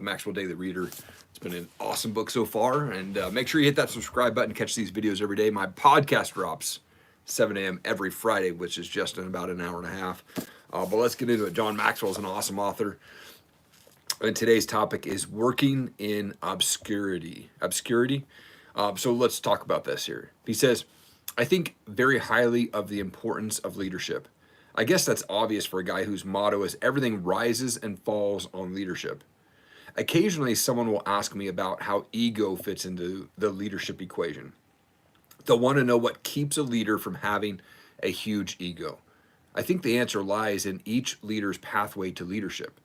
Maxwell Daily Reader. It's been an awesome book so far, and make sure you hit that subscribe button, catch these videos every day. My podcast drops 7 a.m. every Friday, which is just in about an hour and a half. But let's get into it. John Maxwell is an awesome author, and today's topic is working in obscurity. So let's talk about this here. He says, I think very highly of the importance of leadership. I guess that's obvious for a guy whose motto is everything rises and falls on leadership. Occasionally, someone will ask me about how ego fits into the leadership equation. They'll want to know what keeps a leader from having a huge ego. I think the answer lies in each leader's pathway to leadership.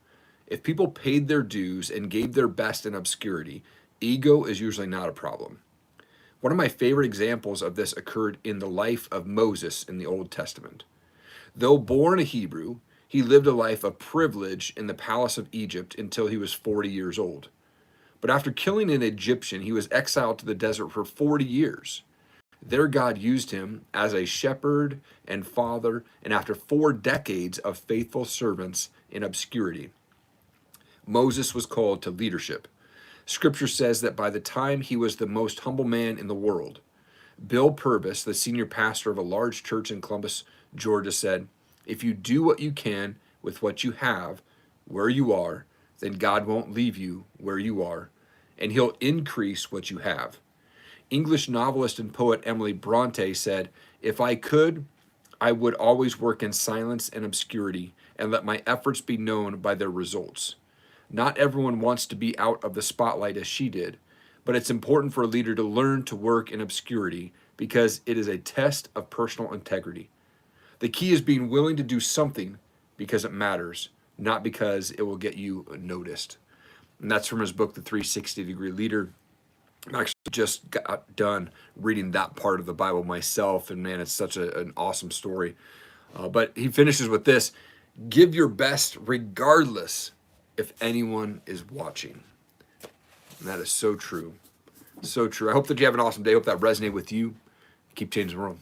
If people paid their dues and gave their best in obscurity, ego is usually not a problem. One of my favorite examples of this occurred in the life of Moses in the Old Testament. Though born a Hebrew, he lived a life of privilege in the palace of Egypt until he was 40 years old. But after killing an Egyptian, he was exiled to the desert for 40 years. There God used him as a shepherd and father, and after 4 decades of faithful servants in obscurity, Moses was called to leadership. Scripture says that by the time he was the most humble man in the world, Bill Purvis, the senior pastor of a large church in Columbus, Georgia, said, if you do what you can with what you have, where you are, then God won't leave you where you are, and he'll increase what you have. English novelist and poet Emily Bronte said, if I could, I would always work in silence and obscurity and let my efforts be known by their results. Not everyone wants to be out of the spotlight as she did, but it's important for a leader to learn to work in obscurity because it is a test of personal integrity. The key is being willing to do something because it matters, not because it will get you noticed. And that's from his book, The 360-Degree Leader. I actually just got done reading that part of the Bible myself, and man, it's such an awesome story. But he finishes with this, give your best regardless if anyone is watching. And that is so true. So true. I hope that you have an awesome day. I hope that resonated with you. Keep changing the world.